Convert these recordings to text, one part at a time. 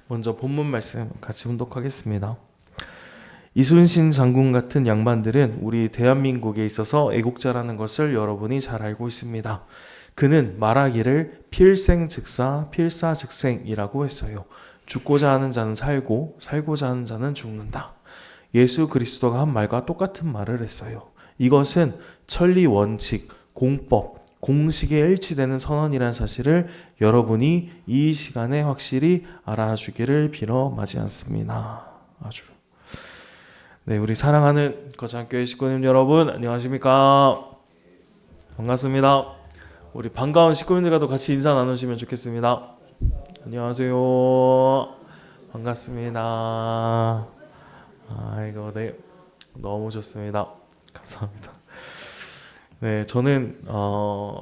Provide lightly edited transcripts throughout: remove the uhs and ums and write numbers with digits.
먼저 본문 말씀 같이 훈독하겠습니다. 이순신 장군 같은 양반들은 우리 대한민국에 있어서 애국자라는 것을 여러분이 잘 알고 있습니다. 그는 말하기를 필생즉사 필사즉생이라고 했어요. 죽고자 하는 자는 살고 살고자 하는 자는 죽는다. 예수 그리스도가 한 말과 똑같은 말을 했어요. 이것은 천리 원칙, 공법, 공식에 일치되는 선언이라는 사실을 여러분이 이 시간에 확실히 알아주기를 빌어 마지 않습니다. 네, 우리 사랑하는 거창교회 식구님 여러분 안녕하십니까? 반갑습니다. 우리 반가운 식구님들과도 같이 인사 나누시면 좋겠습니다. 안녕하세요. 반갑습니다. 아이고, 네, 너무 좋습니다. 감사합니다. 네, 저는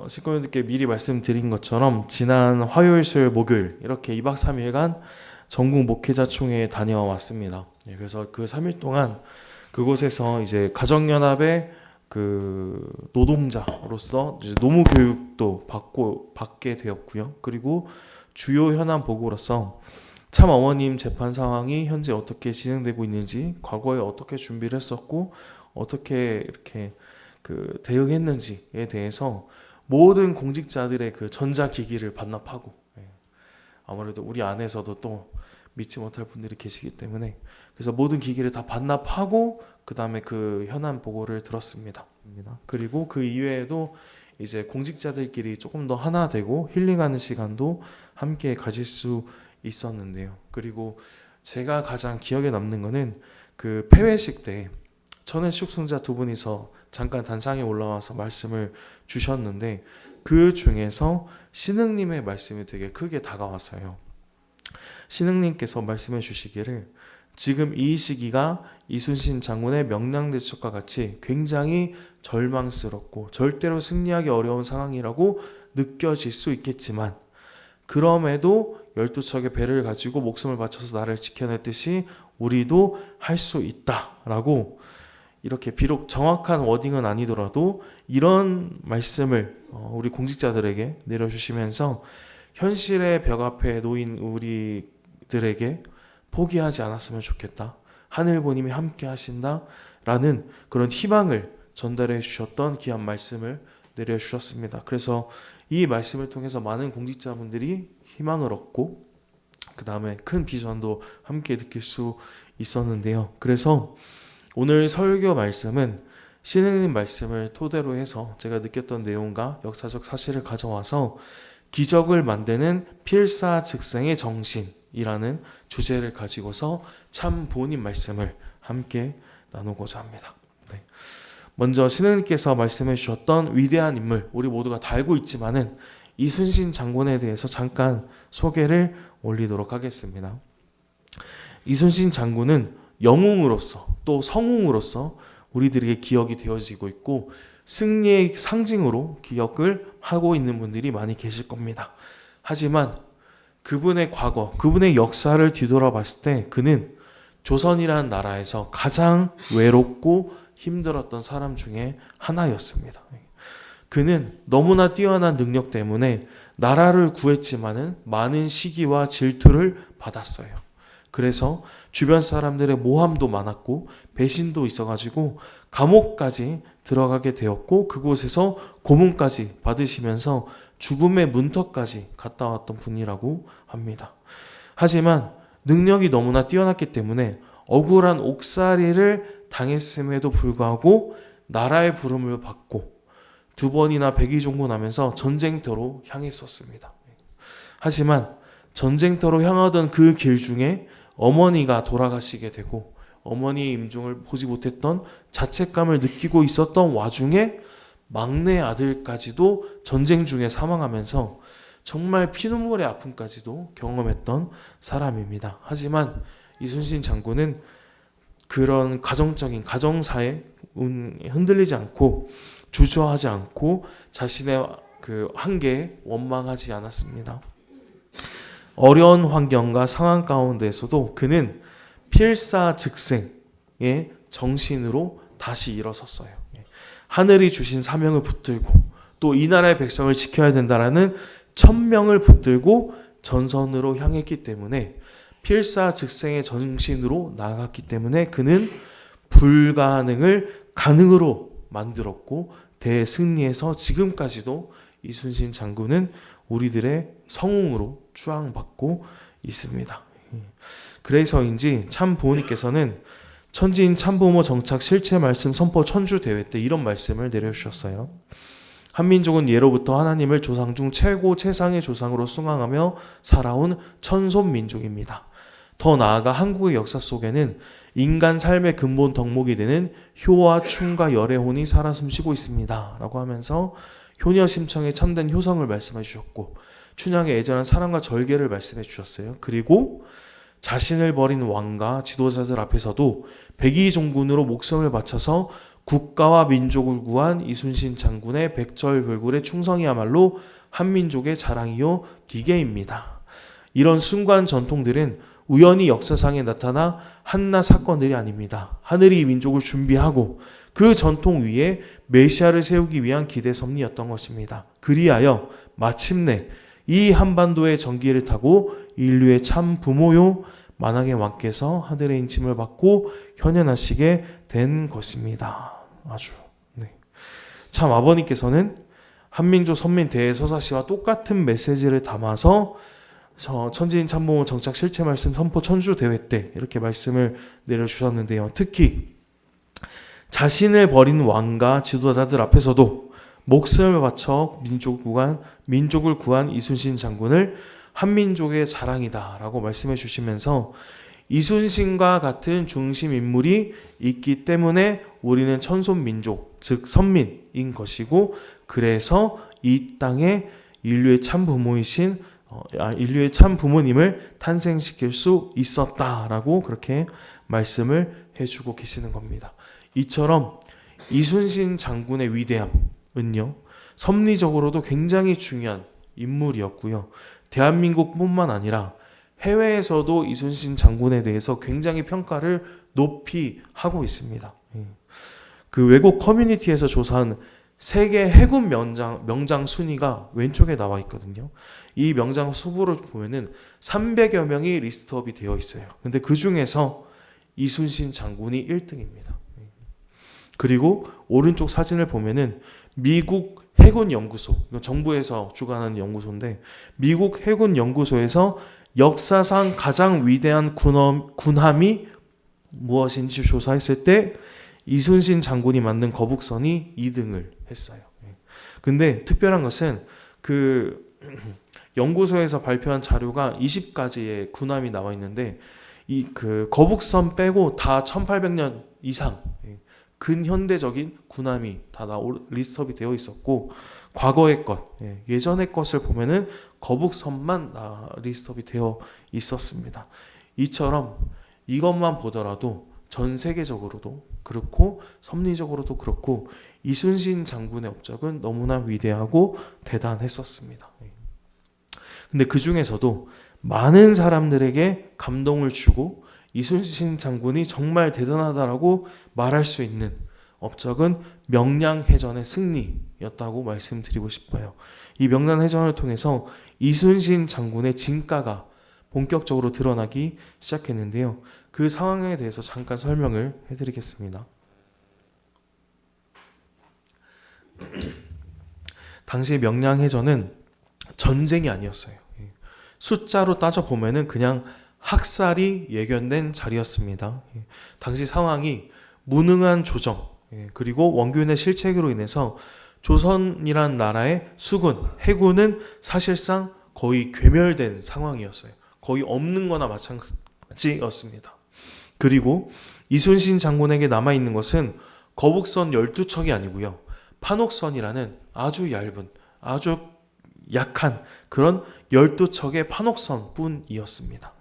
식구님들께 미리 말씀드린 것처럼 지난 화요일, 수요일, 목요일 이렇게 2박 3일간 전국 목회자총회에 다녀왔습니다. 네, 그래서 그 3일 동안 그곳에서 이제 가정연합의 그 노동자로서 이제 노무 교육도 받게 되었고요. 그리고 주요 현안 보고로서 참 어머님 재판 상황이 현재 어떻게 진행되고 있는지, 과거에 어떻게 준비를 했었고 어떻게 이렇게 그 대응했는지에 대해서 모든 공직자들의 그 전자기기를 반납하고, 아무래도 우리 안에서도 또 믿지 못할 분들이 계시기 때문에 그래서 모든 기기를 다 반납하고 그 다음에 그 현안 보고를 들었습니다. 그리고 그 이외에도 이제 공직자들끼리 조금 더 하나 되고 힐링하는 시간도 함께 가질 수 있었는데요. 그리고 제가 가장 기억에 남는 거는 그 폐회식 때 천의 숙성자 두 분이서 잠깐 단상에 올라와서 말씀을 주셨는데 그 중에서 신흥님의 말씀이 되게 크게 다가왔어요. 신흥님께서 말씀해 주시기를 지금 이 시기가 이순신 장군의 명량대첩과 같이 굉장히 절망스럽고 절대로 승리하기 어려운 상황이라고 느껴질 수 있겠지만 그럼에도 12척의 배를 가지고 목숨을 바쳐서 나를 지켜냈듯이 우리도 할 수 있다라고 이렇게 비록 정확한 워딩은 아니더라도 이런 말씀을 우리 공직자들에게 내려주시면서 현실의 벽 앞에 놓인 우리들에게 포기하지 않았으면 좋겠다. 하늘보님이 함께 하신다라는 그런 희망을 전달해 주셨던 귀한 말씀을 내려주셨습니다. 그래서 이 말씀을 통해서 많은 공직자분들이 희망을 얻고 그 다음에 큰 비전도 함께 느낄 수 있었는데요. 그래서 오늘 설교 말씀은 신흥님 말씀을 토대로 해서 제가 느꼈던 내용과 역사적 사실을 가져와서 기적을 만드는 필사즉생의 정신이라는 주제를 가지고서 참 본인 말씀을 함께 나누고자 합니다. 네. 먼저 신흥님께서 말씀해 주셨던 위대한 인물, 우리 모두가 다 알고 있지만은 이순신 장군에 대해서 잠깐 소개를 올리도록 하겠습니다. 이순신 장군은 영웅으로서 또 성웅으로서 우리들에게 기억이 되어지고 있고 승리의 상징으로 기억을 하고 있는 분들이 많이 계실 겁니다. 하지만 그분의 과거, 그분의 역사를 뒤돌아봤을 때 그는 조선이라는 나라에서 가장 외롭고 힘들었던 사람 중에 하나였습니다. 그는 너무나 뛰어난 능력 때문에 나라를 구했지만은 많은 시기와 질투를 받았어요. 그래서 주변 사람들의 모함도 많았고 배신도 있어가지고 감옥까지 들어가게 되었고 그곳에서 고문까지 받으시면서 죽음의 문턱까지 갔다 왔던 분이라고 합니다. 하지만 능력이 너무나 뛰어났기 때문에 억울한 옥살이를 당했음에도 불구하고 나라의 부름을 받고 두 번이나 백의종군하면서 전쟁터로 향했었습니다. 하지만 전쟁터로 향하던 그 길 중에 어머니가 돌아가시게 되고 어머니의 임종을 보지 못했던 자책감을 느끼고 있었던 와중에 막내 아들까지도 전쟁 중에 사망하면서 정말 피눈물의 아픔까지도 경험했던 사람입니다. 하지만 이순신 장군은 그런 가정적인 가정사에 흔들리지 않고 주저하지 않고 자신의 그 한계에 원망하지 않았습니다. 어려운 환경과 상황 가운데서도 그는 필사즉생의 정신으로 다시 일어섰어요. 하늘이 주신 사명을 붙들고 또 이 나라의 백성을 지켜야 된다라는 천명을 붙들고 전선으로 향했기 때문에 필사즉생의 정신으로 나아갔기 때문에 그는 불가능을 가능으로 만들었고 대승리해서 지금까지도 이순신 장군은 우리들의 성웅으로 추앙받고 있습니다. 그래서인지 참 부모님께서는 천지인 참부모 정착 실체 말씀 선포 천주 대회 때 이런 말씀을 내려주셨어요. 한민족은 예로부터 하나님을 조상 중 최고 최상의 조상으로 숭앙하며 살아온 천손 민족입니다. 더 나아가 한국의 역사 속에는 인간 삶의 근본 덕목이 되는 효와 충과 열의 혼이 살아 숨쉬고 있습니다. 라고 하면서 효녀 심청의 참된 효성을 말씀해 주셨고 춘향의 애절한 사랑과 절개를 말씀해 주셨어요. 그리고 자신을 버린 왕과 지도자들 앞에서도 백의종군으로 목숨을 바쳐서 국가와 민족을 구한 이순신 장군의 백절불굴의 충성이야말로 한민족의 자랑이요 기계입니다. 이런 숭고한 전통들은 우연히 역사상에 나타나 한낱 사건들이 아닙니다. 하늘이 민족을 준비하고 그 전통 위에 메시아를 세우기 위한 기대 섭리였던 것입니다. 그리하여 마침내 이 한반도의 전기를 타고 인류의 참 부모요 만왕의 왕께서 하늘의 인침을 받고 현현하시게 된 것입니다. 아주 참 아버님께서는 한민족 선민 대서사시와 똑같은 메시지를 담아서 천지인 참부모 정착 실체 말씀 선포 천주 대회 때 이렇게 말씀을 내려주셨는데요. 특히 자신을 버린 왕과 지도자들 앞에서도 목숨을 바쳐 민족을 구한 이순신 장군을 한민족의 자랑이다라고 말씀해 주시면서 이순신과 같은 중심 인물이 있기 때문에 우리는 천손민족, 즉 선민인 것이고 그래서 이 땅에 인류의 참 부모님을 탄생시킬 수 있었다라고 그렇게 말씀을 해주고 계시는 겁니다. 이처럼 이순신 장군의 위대함은요, 섭리적으로도 굉장히 중요한 인물이었고요. 대한민국뿐만 아니라 해외에서도 이순신 장군에 대해서 굉장히 평가를 높이 하고 있습니다. 그 외국 커뮤니티에서 조사한 세계 해군 명장 순위가 왼쪽에 나와 있거든요. 이 명장 후보를 보면은 300여 명이 리스트업이 되어 있어요. 근데 그 중에서 이순신 장군이 1등입니다. 그리고 오른쪽 사진을 보면은 미국 해군 연구소, 정부에서 주관하는 연구소인데 미국 해군 연구소에서 역사상 가장 위대한 군함이 무엇인지 조사했을 때 이순신 장군이 만든 거북선이 2등을 했어요. 근데 특별한 것은 그 연구소에서 발표한 자료가 20가지의 군함이 나와 있는데 이 그 거북선 빼고 다 1800년 이상 근현대적인 군함이 다 리스트업이 되어 있었고 과거의 것, 예전의 것을 보면은 거북선만 리스트업이 되어 있었습니다. 이처럼 이것만 보더라도 전 세계적으로도 그렇고 섭리적으로도 그렇고 이순신 장군의 업적은 너무나 위대하고 대단했었습니다. 근데 그 중에서도 많은 사람들에게 감동을 주고 이순신 장군이 정말 대단하다라고 말할 수 있는 업적은 명량해전의 승리였다고 말씀드리고 싶어요. 이 명량해전을 통해서 이순신 장군의 진가가 본격적으로 드러나기 시작했는데요. 그 상황에 대해서 잠깐 설명을 해드리겠습니다. 당시 명량해전은 전쟁이 아니었어요. 숫자로 따져보면은 그냥 학살이 예견된 자리였습니다. 당시 상황이 무능한 조정, 그리고 원균의 실책으로 인해서 조선이란 나라의 수군, 해군은 사실상 거의 괴멸된 상황이었어요. 거의 없는 거나 마찬가지였습니다. 그리고 이순신 장군에게 남아있는 것은 거북선 12척이 아니고요. 판옥선이라는 아주 얇은, 아주 약한 그런 12척의 판옥선 뿐이었습니다.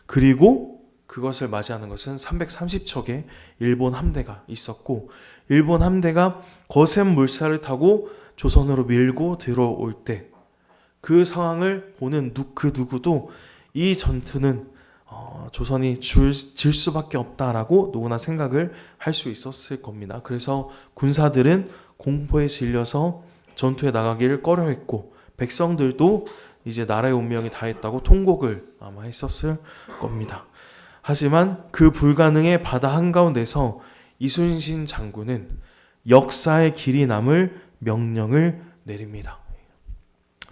그리고 그것을 맞이하는 것은 330척의 일본 함대가 있었고 일본 함대가 거센 물살을 타고 조선으로 밀고 들어올 때 그 상황을 보는 그 누구도 이 전투는 조선이 질 수밖에 없다라고 누구나 생각을 할 수 있었을 겁니다. 그래서 군사들은 공포에 질려서 전투에 나가기를 꺼려했고 백성들도 이제 나라의 운명이 다했다고 통곡을 아마 했었을 겁니다. 하지만 그 불가능의 바다 한가운데서 이순신 장군은 역사의 길이 남을 명령을 내립니다.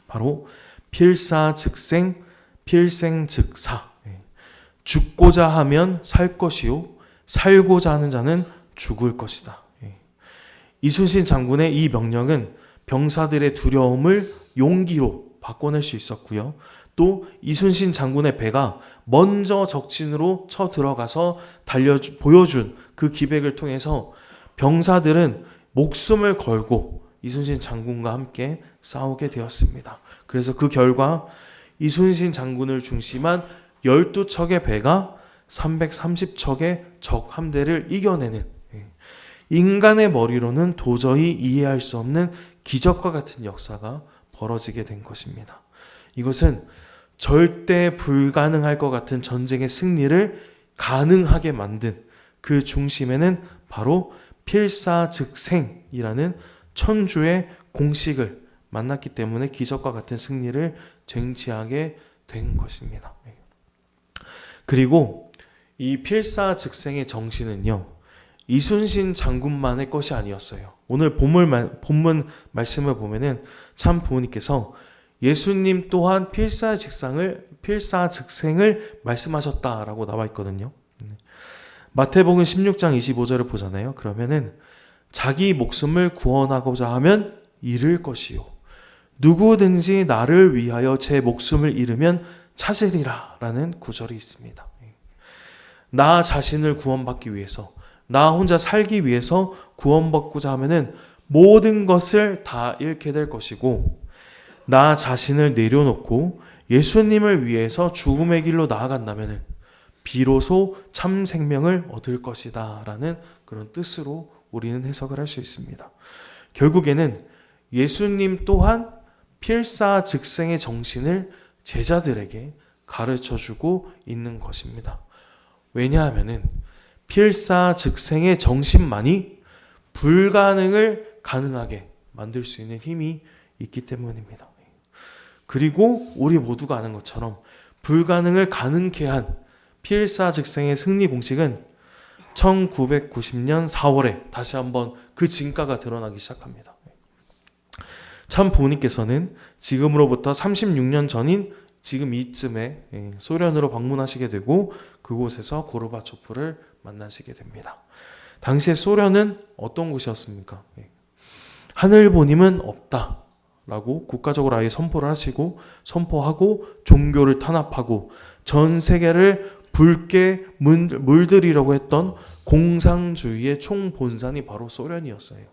바로 필사즉생, 필생즉사. 죽고자 하면 살 것이요 살고자 하는 자는 죽을 것이다. 이순신 장군의 이 명령은 병사들의 두려움을 용기로 바꿔낼 수 있었고요. 또 이순신 장군의 배가 먼저 적진으로 쳐 들어가서 보여준 그 기백을 통해서 병사들은 목숨을 걸고 이순신 장군과 함께 싸우게 되었습니다. 그래서 그 결과 이순신 장군을 중심한 12척의 배가 330척의 적 함대를 이겨내는, 인간의 머리로는 도저히 이해할 수 없는 기적과 같은 역사가 벌어지게 된 것입니다. 이것은 절대 불가능할 것 같은 전쟁의 승리를 가능하게 만든 그 중심에는 바로 필사즉생이라는 천주의 공식을 만났기 때문에 기적과 같은 승리를 쟁취하게 된 것입니다. 그리고 이 필사즉생의 정신은요, 이순신 장군만의 것이 아니었어요. 오늘 본문 말씀을 보면은 참 부모님께서 예수님 또한 필사즉생을 말씀하셨다라고 나와 있거든요. 마태복음 16장 25절을 보잖아요. 그러면은 자기 목숨을 구원하고자 하면 잃을 것이요 누구든지 나를 위하여 제 목숨을 잃으면 찾으리라 라는 구절이 있습니다. 나 자신을 구원받기 위해서, 나 혼자 살기 위해서 구원받고자 하면은 모든 것을 다 잃게 될 것이고, 나 자신을 내려놓고 예수님을 위해서 죽음의 길로 나아간다면은 비로소 참 생명을 얻을 것이다 라는 그런 뜻으로 우리는 해석을 할 수 있습니다. 결국에는 예수님 또한 필사즉생의 정신을 제자들에게 가르쳐주고 있는 것입니다. 왜냐하면은 필사즉생의 정신만이 불가능을 가능하게 만들 수 있는 힘이 있기 때문입니다. 그리고 우리 모두가 아는 것처럼 불가능을 가능케 한 필사즉생의 승리 공식은 1990년 4월에 다시 한번 그 진가가 드러나기 시작합니다. 참 부모님께서는 지금으로부터 36년 전인 지금 이쯤에 소련으로 방문하시게 되고 그곳에서 고르바초프를 만나시게 됩니다. 당시에 소련은 어떤 곳이었습니까? 하늘 보님은 없다 라고 국가적으로 아예 선포하고 종교를 탄압하고 전 세계를 붉게 물들이려고 했던 공산주의의 총본산이 바로 소련이었어요.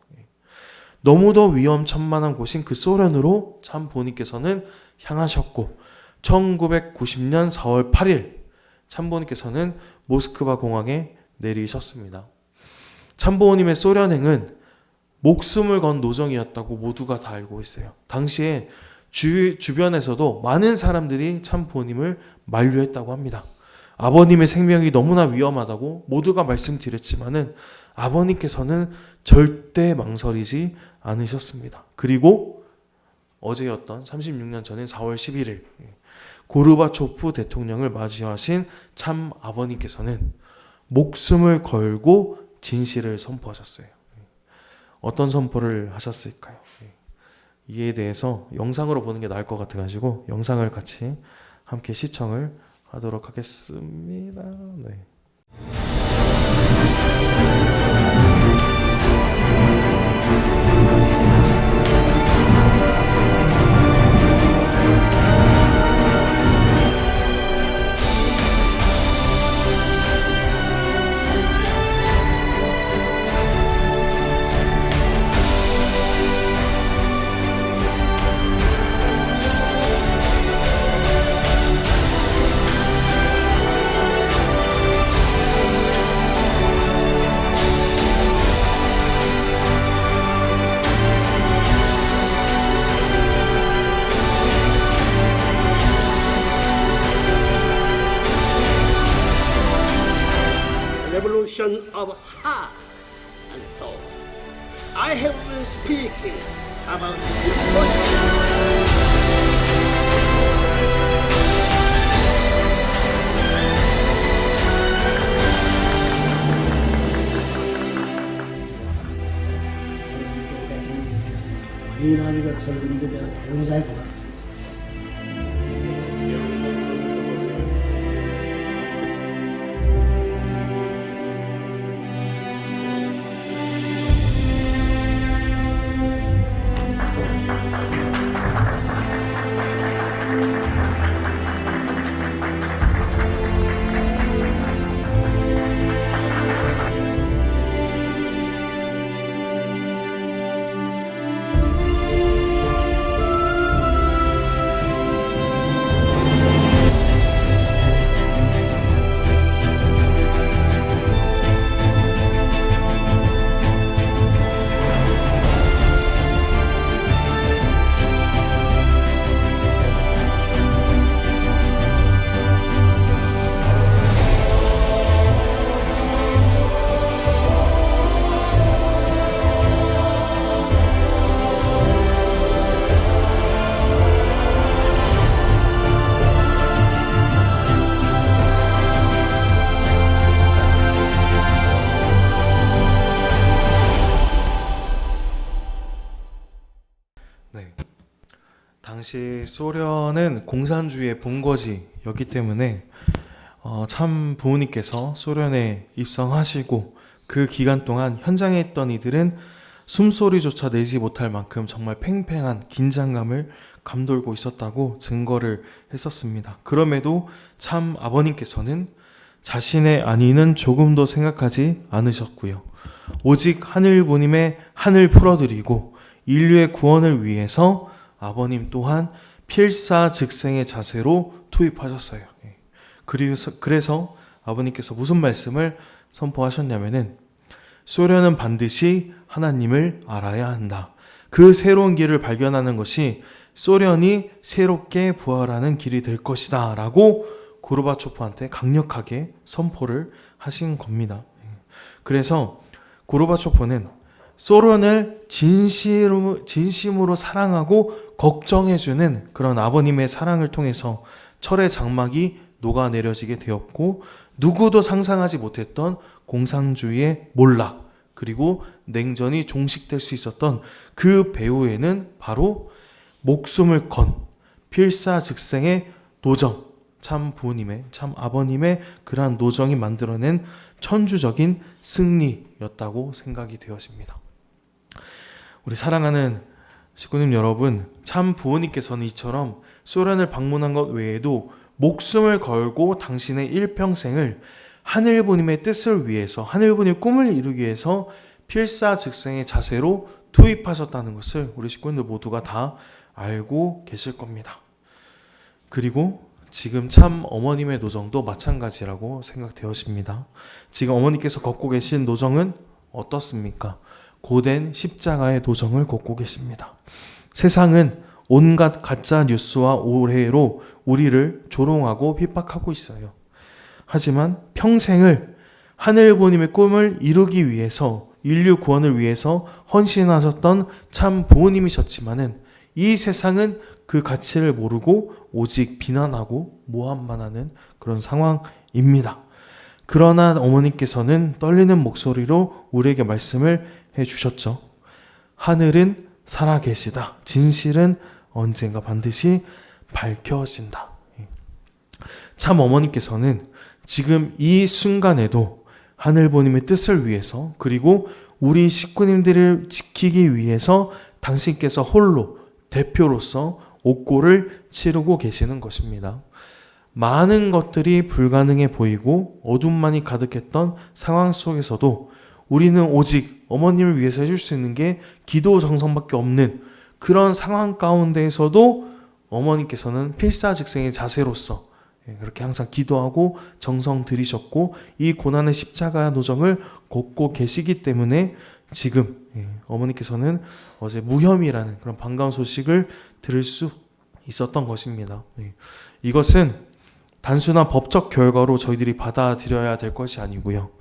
너무도 위험천만한 곳인 그 소련으로 참 부모님께서는 향하셨고 1990년 4월 8일 참부모님께서는 모스크바 공항에 내리셨습니다. 참부모님의 소련행은 목숨을 건 노정이었다고 모두가 다 알고 있어요. 당시에 주변에서도 많은 사람들이 참부모님을 만류했다고 합니다. 아버님의 생명이 너무나 위험하다고 모두가 말씀드렸지만은 아버님께서는 절대 망설이지 않으셨습니다. 그리고 어제였던 36년 전인 4월 11일 고르바초프 대통령을 맞이하신 참 아버님께서는 목숨을 걸고 진실을 선포하셨어요. 어떤 선포를 하셨을까요? 이에 대해서 영상으로 보는 게 나을 것 같아가지고 영상을 같이 함께 시청을 하도록 하겠습니다. 네. Revolution of heart and soul. I have been speaking about the importance 미나리가 털리는 게 내가 너무 잘 보았어. 네. 당시 소련은 공산주의의 본거지였기 때문에 참 부모님께서 소련에 입성하시고 그 기간 동안 현장에 있던 이들은 숨소리조차 내지 못할 만큼 정말 팽팽한 긴장감을 감돌고 있었다고 증거를 했었습니다. 그럼에도 참 아버님께서는 자신의 안위는 조금도 생각하지 않으셨고요. 오직 하늘부님의 한을 풀어드리고 인류의 구원을 위해서 아버님 또한 필사즉생의 자세로 투입하셨어요. 그래서 아버님께서 무슨 말씀을 선포하셨냐면은 소련은 반드시 하나님을 알아야 한다. 그 새로운 길을 발견하는 것이 소련이 새롭게 부활하는 길이 될 것이다 라고 고르바초프한테 강력하게 선포를 하신 겁니다. 그래서 고르바초프는 소련을 진심으로 사랑하고 걱정해주는 그런 아버님의 사랑을 통해서 철의 장막이 녹아내려지게 되었고, 누구도 상상하지 못했던 공산주의의 몰락 그리고 냉전이 종식될 수 있었던 그 배후에는 바로 목숨을 건 필사즉생의 노정, 참 부모님의, 참 아버님의 그러한 노정이 만들어낸 천주적인 승리였다고 생각이 되었습니다. 우리 사랑하는 식구님 여러분, 참 부모님께서는 이처럼 소련을 방문한 것 외에도 목숨을 걸고 당신의 일평생을 하늘부님의 뜻을 위해서, 하늘부님의 꿈을 이루기 위해서 필사즉생의 자세로 투입하셨다는 것을 우리 식구님들 모두가 다 알고 계실 겁니다. 그리고 지금 참 어머님의 노정도 마찬가지라고 생각되었습니다. 지금 어머니께서 걷고 계신 노정은 어떻습니까? 고된 십자가의 노정을 걷고 계십니다. 세상은 온갖 가짜 뉴스와 오해로 우리를 조롱하고 핍박하고 있어요. 하지만 평생을 하늘부님의 꿈을 이루기 위해서, 인류 구원을 위해서 헌신하셨던 참 부모님이셨지만은 이 세상은 그 가치를 모르고 오직 비난하고 모함만 하는 그런 상황입니다. 그러나 어머니께서는 떨리는 목소리로 우리에게 말씀을 해주셨죠. 하늘은 살아계시다. 진실은 언젠가 반드시 밝혀진다. 참 어머니께서는 지금 이 순간에도 하늘부님의 뜻을 위해서, 그리고 우리 식구님들을 지키기 위해서 당신께서 홀로 대표로서 옥고를 치르고 계시는 것입니다. 많은 것들이 불가능해 보이고 어둠만이 가득했던 상황 속에서도 우리는 오직 어머님을 위해서 해줄 수 있는 게 기도 정성밖에 없는 그런 상황 가운데에서도 어머님께서는 필사즉생의 자세로서 그렇게 항상 기도하고 정성 들이셨고 이 고난의 십자가 노정을 걷고 계시기 때문에 지금 어머니께서는 어제 무혐의라는 그런 반가운 소식을 들을 수 있었던 것입니다. 이것은 단순한 법적 결과로 저희들이 받아들여야 될 것이 아니고요.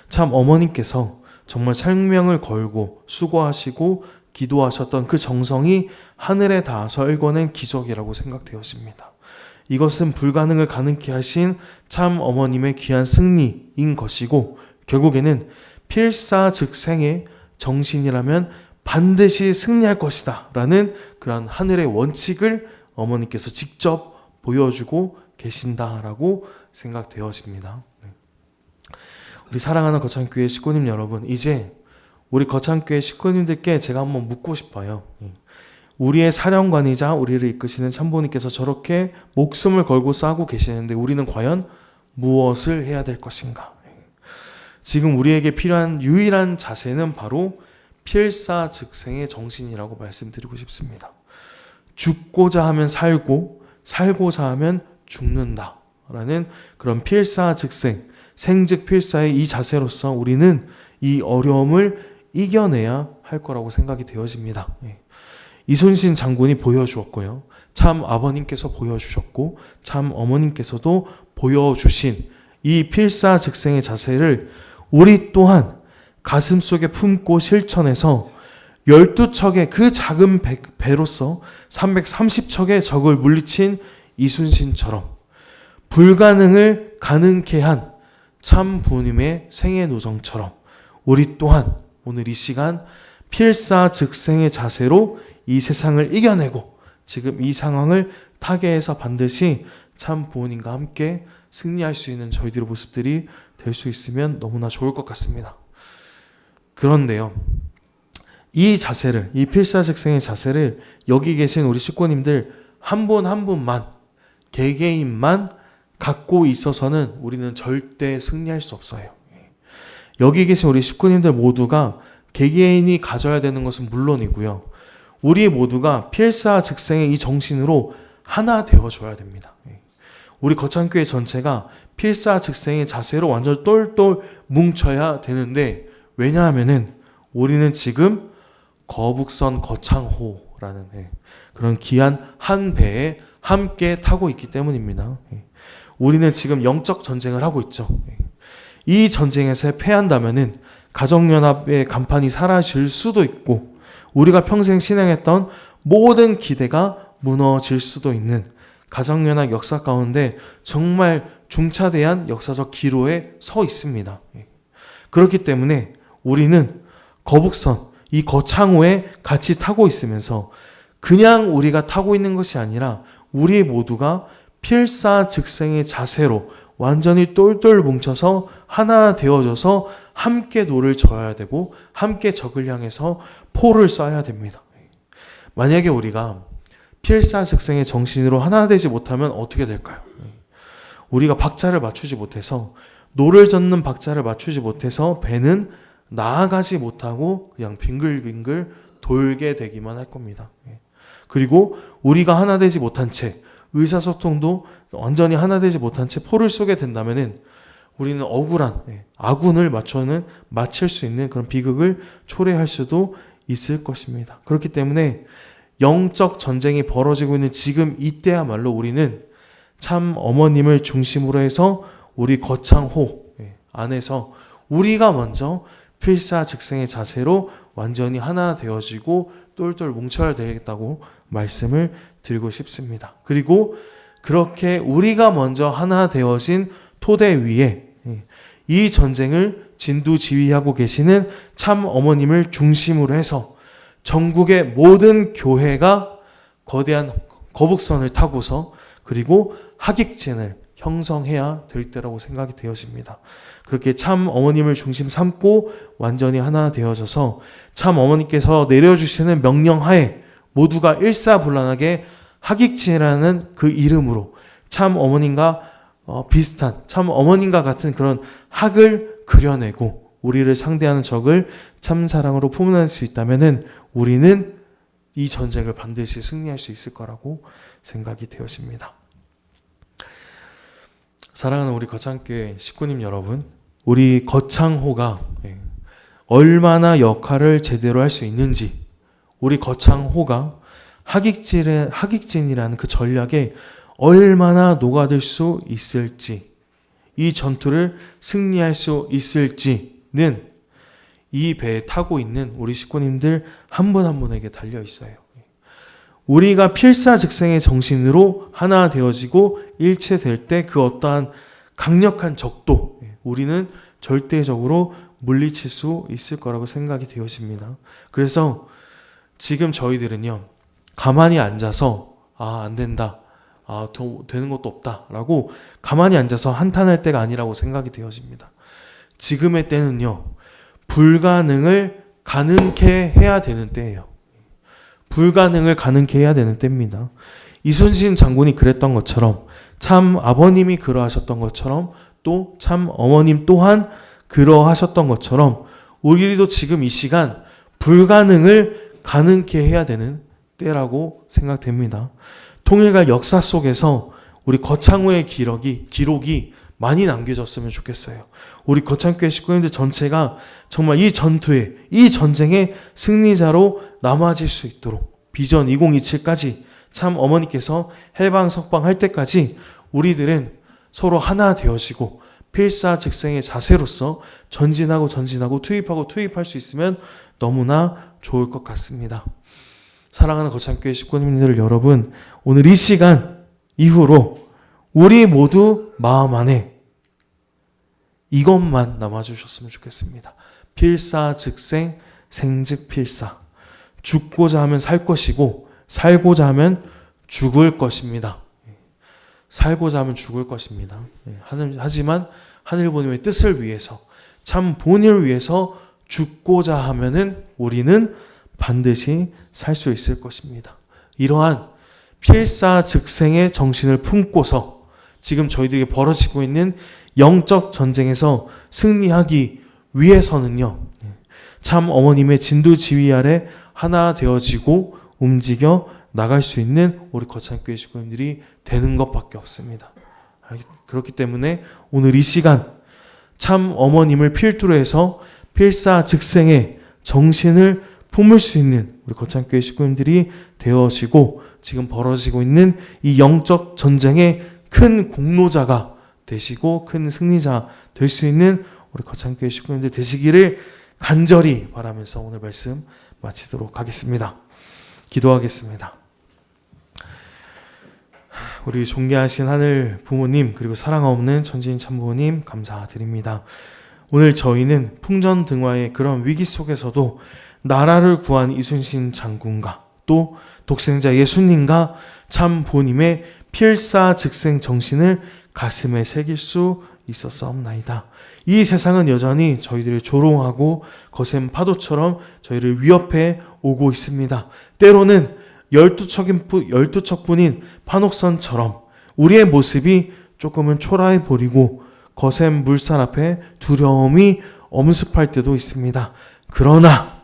참 어머니께서 정말 생명을 걸고 수고하시고 기도하셨던 그 정성이 하늘에 닿아서 일궈낸 기적이라고 생각되었습니다. 이것은 불가능을 가능케 하신 참 어머님의 귀한 승리인 것이고, 결국에는 필사즉생의 정신이라면 반드시 승리할 것이다 라는 그런 하늘의 원칙을 어머니께서 직접 보여주고 계신다라고 생각되어집니다. 우리 사랑하는 거창교회 식구님 여러분, 이제 우리 거창교회 식구님들께 제가 한번 묻고 싶어요. 우리의 사령관이자 우리를 이끄시는 참부님께서 저렇게 목숨을 걸고 싸고 계시는데 우리는 과연 무엇을 해야 될 것인가? 지금 우리에게 필요한 유일한 자세는 바로 필사즉생의 정신이라고 말씀드리고 싶습니다. 죽고자 하면 살고 살고자 하면 죽는다 라는 그런 필사즉생, 생즉필사의 이 자세로서 우리는 이 어려움을 이겨내야 할 거라고 생각이 되어집니다. 이순신 장군이 보여주었고요. 참 아버님께서 보여주셨고 참 어머님께서도 보여주신 이 필사즉생의 자세를 우리 또한 가슴속에 품고 실천해서 12척의 그 작은 배로서 330척의 적을 물리친 이순신처럼 불가능을 가능케 한 참 부모님의 생애 노정처럼 우리 또한 오늘 이 시간 필사즉생의 자세로 이 세상을 이겨내고 지금 이 상황을 타개해서 반드시 참 부모님과 함께 승리할 수 있는 저희들의 모습들이 될 수 있으면 너무나 좋을 것 같습니다. 그런데요, 이 자세를, 이 필사즉생의 자세를 여기 계신 우리 식구님들 한 분 한 분만, 개개인만 갖고 있어서는 우리는 절대 승리할 수 없어요. 여기 계신 우리 식구님들 모두가 개개인이 가져야 되는 것은 물론이고요. 우리 모두가 필사즉생의 이 정신으로 하나 되어줘야 됩니다. 우리 거창교회 전체가 필사즉생의 자세로 완전 똘똘 뭉쳐야 되는데, 왜냐하면은 우리는 지금 거북선 거창호라는 그런 귀한 한 배에 함께 타고 있기 때문입니다. 우리는 지금 영적 전쟁을 하고 있죠. 이 전쟁에서 패한다면은 가정연합의 간판이 사라질 수도 있고 우리가 평생 신앙했던 모든 기대가 무너질 수도 있는 가정연합 역사 가운데 정말 중차대한 역사적 기로에 서 있습니다. 그렇기 때문에 우리는 거북선, 이 거창호에 같이 타고 있으면서 그냥 우리가 타고 있는 것이 아니라 우리 모두가 필사즉생의 자세로 완전히 똘똘 뭉쳐서 하나 되어져서 함께 노를 저어야 되고 함께 적을 향해서 포를 쏴야 됩니다. 만약에 우리가 필사즉생의 정신으로 하나 되지 못하면 어떻게 될까요? 우리가 박자를 맞추지 못해서, 노를 젓는 박자를 맞추지 못해서 배는 나아가지 못하고 그냥 빙글빙글 돌게 되기만 할 겁니다. 그리고 우리가 하나 되지 못한 채, 의사소통도 완전히 하나 되지 못한 채 포를 쏘게 된다면은 우리는 억울한 아군을 맞출 수 있는 그런 비극을 초래할 수도 있을 것입니다. 그렇기 때문에 영적 전쟁이 벌어지고 있는 지금 이때야말로 우리는 참 어머님을 중심으로 해서 우리 거창호 안에서 우리가 먼저 필사즉생의 자세로 완전히 하나 되어지고 똘똘 뭉쳐야 되겠다고 말씀을 드리고 싶습니다. 그리고 그렇게 우리가 먼저 하나 되어진 토대 위에 이 전쟁을 진두지휘하고 계시는 참 어머님을 중심으로 해서 전국의 모든 교회가 거대한 거북선을 타고서 그리고 하객진을 형성해야 될 때라고 생각이 되어집니다. 그렇게 참 어머님을 중심 삼고 완전히 하나 되어져서 참 어머니께서 내려주시는 명령하에 모두가 일사불란하게 하객진이라는 그 이름으로 참 어머님과 비슷한, 참 어머님과 같은 그런 학을 그려내고 우리를 상대하는 적을 참 사랑으로 품어낼 수 있다면은 우리는 이 전쟁을 반드시 승리할 수 있을 거라고 생각이 되어집니다. 사랑하는 우리 거창교회 식구님 여러분, 우리 거창호가 얼마나 역할을 제대로 할 수 있는지, 우리 거창호가 하객진이라는 그 전략에 얼마나 녹아들 수 있을지, 이 전투를 승리할 수 있을지는 이 배에 타고 있는 우리 식구님들 한 분 한 분에게 달려 있어요. 우리가 필사즉생의 정신으로 하나 되어지고 일체될 때 그 어떠한 강력한 적도 우리는 절대적으로 물리칠 수 있을 거라고 생각이 되어집니다. 그래서 지금 저희들은요, 가만히 앉아서 안 된다, 되는 것도 없다라고 가만히 앉아서 한탄할 때가 아니라고 생각이 되어집니다. 지금의 때는요, 불가능을 가능케 해야 되는 때예요. 불가능을 가능케 해야 되는 때입니다. 이순신 장군이 그랬던 것처럼, 참 아버님이 그러하셨던 것처럼, 또 참 어머님 또한 그러하셨던 것처럼, 우리도 지금 이 시간 불가능을 가능케 해야 되는 때라고 생각됩니다. 통일과 역사 속에서 우리 거창호의 기록이 많이 남겨졌으면 좋겠어요. 우리 거창교회 식구님들 전체가 정말 이 전투에, 이 전쟁의 승리자로 남아질 수 있도록 비전 2027까지, 참 어머니께서 해방 석방할 때까지 우리들은 서로 하나 되어지고 필사즉생의 자세로서 전진하고 투입할 수 있으면 너무나 좋을 것 같습니다. 사랑하는 거창교회 식구님들 여러분, 오늘 이 시간 이후로 우리 모두 마음 안에 이것만 남아주셨으면 좋겠습니다. 필사즉생, 생즉필사. 죽고자 하면 살 것이고 살고자 하면 죽을 것입니다. 살고자 하면 죽을 것입니다. 하지만 하늘부님의 뜻을 위해서, 참 본의를 위해서 죽고자 하면은 우리는 반드시 살 수 있을 것입니다. 이러한 필사즉생의 정신을 품고서 지금 저희들에게 벌어지고 있는 영적 전쟁에서 승리하기 위해서는요, 참 어머님의 진두지휘 아래 하나 되어지고 움직여 나갈 수 있는 우리 거창교회 식구님들이 되는 것밖에 없습니다. 그렇기 때문에 오늘 이 시간 참 어머님을 필두로 해서 필사즉생의 정신을 품을 수 있는 우리 거창교회 식구님들이 되어지고, 지금 벌어지고 있는 이 영적 전쟁의 큰 공로자가 되시고 큰 승리자 될 수 있는 우리 거창교회 식구님들 되시기를 간절히 바라면서 오늘 말씀 마치도록 하겠습니다. 기도하겠습니다. 우리 존귀하신 하늘 부모님, 그리고 사랑 없는 전지인 참부모님 감사드립니다. 오늘 저희는 풍전등화의 그런 위기 속에서도 나라를 구한 이순신 장군과 또 독생자 예수님과 참 부모님의 필사즉생 정신을 가슴에 새길 수 있었사옵나이다. 이 세상은 여전히 저희들을 조롱하고 거센 파도처럼 저희를 위협해 오고 있습니다. 때로는 12척뿐인 판옥선처럼 우리의 모습이 조금은 초라해 보이고 거센 물살 앞에 두려움이 엄습할 때도 있습니다. 그러나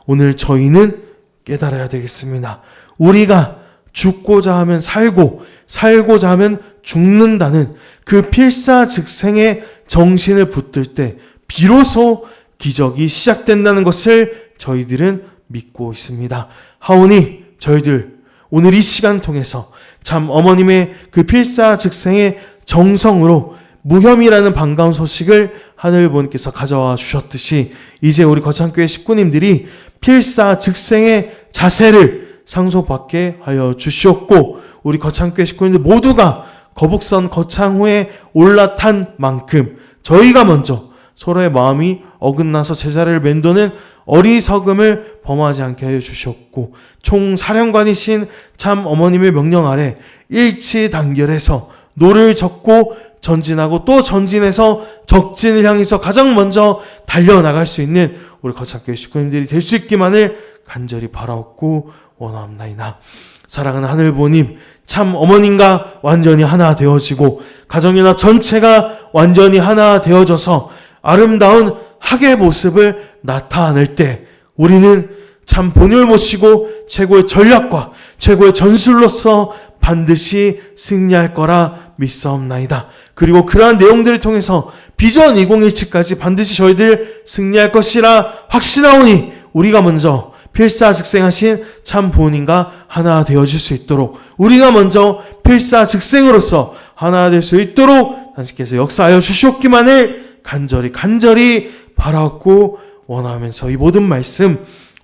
오늘 저희는 깨달아야 되겠습니다. 우리가 죽고자 하면 살고 살고자 하면 죽는다는 그 필사즉생의 정신을 붙들 때 비로소 기적이 시작된다는 것을 저희들은 믿고 있습니다. 하오니 저희들 오늘 이 시간 통해서 참 어머님의 그 필사즉생의 정성으로 무혐의라는 반가운 소식을 하늘부모님께서 가져와 주셨듯이 이제 우리 거창교회 식구님들이 필사즉생의 자세를 상속받게 하여 주시옵고, 우리 거창교회 식구님들 모두가 거북선 거창호에 올라탄 만큼 저희가 먼저 서로의 마음이 어긋나서 제자리를 맴도는 어리석음을 범하지 않게 하여 주셨고, 총사령관이신 참 어머님의 명령 아래 일치단결해서 노를 젓고 전진하고 또 전진해서 적진을 향해서 가장 먼저 달려나갈 수 있는 우리 거창교회 식구님들이 될 수 있기만을 간절히 바라옵고 원하옵나이다. 사랑하는 하늘부모님, 참 어머님과 완전히 하나 되어지고 가정연합 전체가 완전히 하나 되어져서 아름다운 학의 모습을 나타낼 때 우리는 참 본을 모시고 최고의 전략과 최고의 전술로서 반드시 승리할 거라 믿사옵나이다. 그리고 그러한 내용들을 통해서 비전 2017까지 반드시 저희들 승리할 것이라 확신하오니 우리가 먼저 필사즉생하신 참 부모님과 하나 되어질 수 있도록, 우리가 먼저 필사즉생으로서 하나 될 수 있도록 당신께서 역사하여 주시옵기만을 간절히 바라옵고 원하면서 이 모든 말씀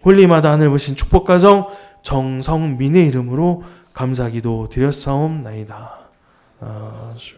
홀리마다 하늘 보신 축복가정 정성민의 이름으로 감사기도 드렸사옵나이다. 아주